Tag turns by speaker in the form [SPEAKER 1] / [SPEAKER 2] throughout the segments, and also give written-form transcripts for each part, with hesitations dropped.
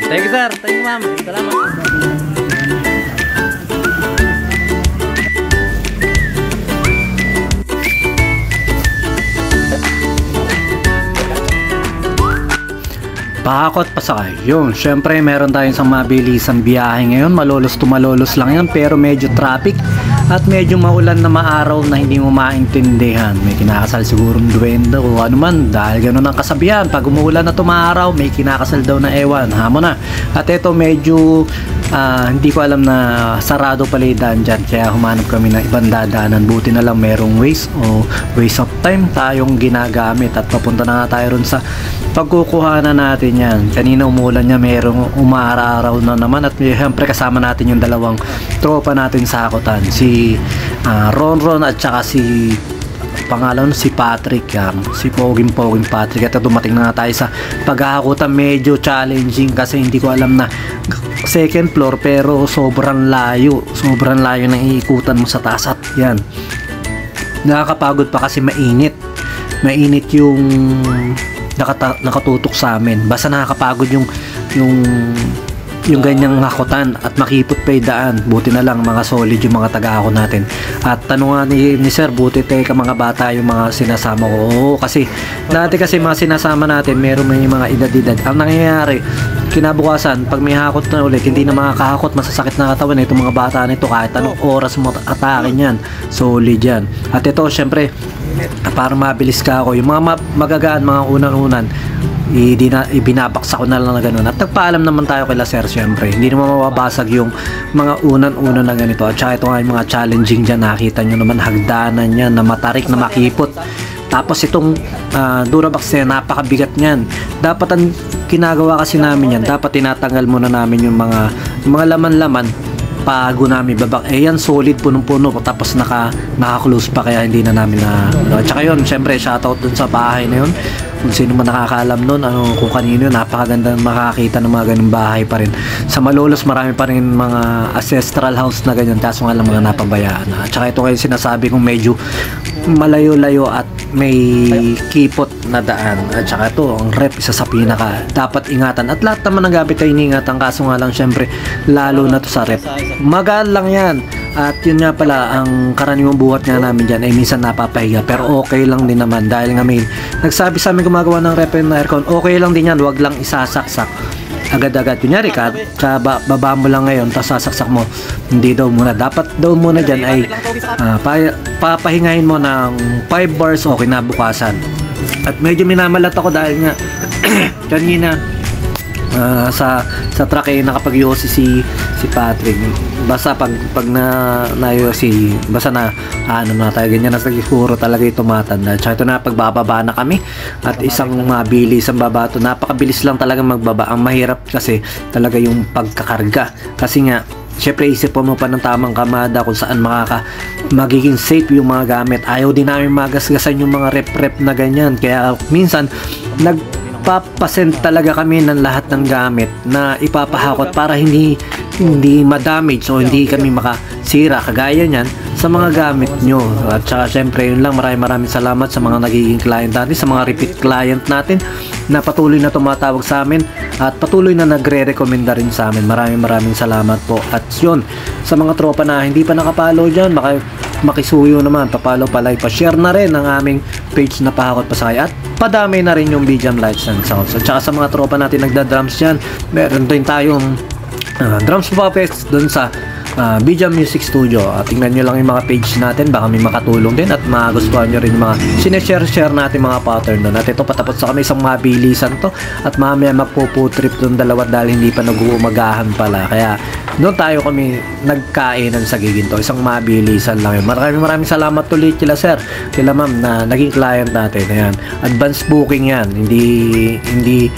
[SPEAKER 1] Thank you, sir. Thank you, ma'am. Salamat. Pakakot pasakay. Yun, syempre meron tayong isang mabilisang biyahe ngayon. Malolos to malolos lang yan, pero medyo traffic at medyo maulan na maaraw na hindi mo maintindihan. May kinakasal sigurong duwende o ano man, dahil ganun ang kasabihan. Pag umuulan na tumaaraw, may kinakasal daw na ewan. Hamo na. At ito medyo hindi ko alam na sarado pala yung daan dyan, kaya humanap kami ng ibang dadaanan. Buti na lang merong waste o waste of time tayong ginagamit at papunta na nga tayo ron sa pagkukuhanan natin yan. Kanina umulan niya, merong umaaraw na naman at siyempre kasama natin yung dalawang tropa natin sa hakutan, si Ronron at saka si pangalan si Patrick, si Poging Patrick. At dumating na nga tayo sa paghahakutan. Medyo challenging kasi hindi ko alam na second floor, pero sobrang layo ng iikutan mo sa taas. At yan, nakakapagod pa kasi mainit yung nakatutok sa amin. Basta nakakapagod yung ganyang hakutan at makipot pa yung daan. Buti na lang mga solid yung mga taga-hako natin. At tanong nga ni sir, buti teka mga bata yung mga sinasama ko. Oo, kasi dati kasi mga sinasama natin meron may mga edad-edad. Ang nangyayari, kinabukasan pag may hakot na ulit, hindi na makakahakot, masasakit na katawan itong mga bata nito kahit anong oras mo atake yan. Solid yan. At ito syempre, para mabilis ka ako, yung mga magagaan, mga unan-unan, ibinabaksa ko na lang na gano'n. At nagpaalam naman tayo kay sir, syempre hindi naman mababasag yung mga unan-unan na ganito. At saka ito nga yung mga challenging dyan, nakita nyo naman hagdanan yan na matarik na makipot. Tapos itong Durabox na napakabigat niyan. Dapat ang kinagawa kasi namin yan, dapat tinatanggal muna namin yung mga laman-laman pago namin babak. Yan solid punong-puno, tapos naka-close pa, kaya hindi na namin at saka yun, syempre shoutout dun sa bahay na yun, kung sino man nakakaalam nun, kung kanino, napakaganda makakita ng mga ganung bahay pa rin. Sa Malolos marami pa rin mga ancestral house na ganyan, kaso nga lang mga napabayaan. At saka ito kayo sinasabi kong medyo malayo-layo at may kipot na daan. At saka ito, ang rep, isa sa pinaka dapat ingatan. At lahat naman ng gamit ay iniingatan, kaso nga lang syempre lalo na to sa rep. Magaan lang yan. At yun nga pala, ang karaniwang buhat nga namin dyan ay minsan napapahiga, pero okay lang din naman dahil nga may nagsabi sa amin gumagawa ng rep and aircon, okay lang din yan, wag lang isasaksak agad-agad. Kunyari ka, baba mo lang ngayon, tapos sasaksak mo, hindi daw muna. Dapat daw muna dyan ay papahingahin mo ng 5 bars o kinabukasan. At medyo minamalat ako dahil nga kanina sa truck ay nakapag-yosi si Patrick. Basta pag na-yosi, basta na na tayo ganyan, na siguro talaga yung tumatanda. Tsaka ito na, pagbababa na kami at isang mabilis ang baba ito. Napakabilis lang talaga magbaba. Ang mahirap kasi talaga yung pagkakarga, kasi nga syempre isip mo pa ng tamang kamada kung saan magiging safe yung mga gamit. Ayaw din namin magasgasan yung mga rep na ganyan, kaya minsan nagpapasend talaga kami ng lahat ng gamit na ipapahakot para hindi ma-damage o hindi kami makasira kagaya niyan sa mga gamit nyo. At saka syempre yun lang, maraming salamat sa mga nagiging client natin, sa mga repeat client natin na patuloy na tumatawag sa amin at patuloy na nagre-recommenda rin sa amin. Maraming salamat po. At yun, sa mga tropa na hindi pa nakapalo dyan, makisuyo naman, papalo, palike, pa-share na rin ang aming page na Pahakot Pasakay at padami na rin yung BGM Lights and Sounds. At saka sa mga tropa natin nagda-drums dyan, meron din tayong drums puppets dun sa BGM Music Studio. Tingnan nyo lang yung mga page natin, baka may makatulong din at magustuhan nyo rin yung mga sineshare natin mga pattern doon. At ito, patapos sa kami isang mabilisan to at mamaya magpo-trip doon dalawa dahil hindi pa nag-uumagahan pala, kaya doon tayo kami nagkainan sa Giginto. Isang mabilisan lang yun. Maraming salamat ulit kila sir, kila ma'am na naging client natin. Ayan, advance booking yan, hindi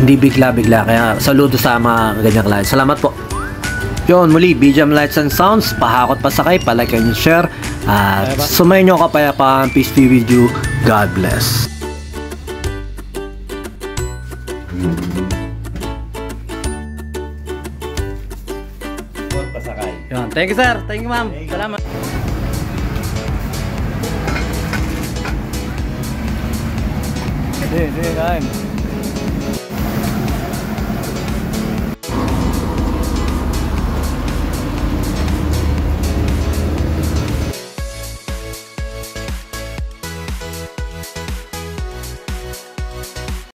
[SPEAKER 1] bigla-bigla, kaya saludo sa mga ganyang client. Salamat po. Yun, muli, BGM Lights and Sounds, Pahakot Pasakay, palike and share, at sumayin nyo kapayapaan. Peace be with you. God bless. Yun, thank you sir, thank you ma'am, salamat. Kain.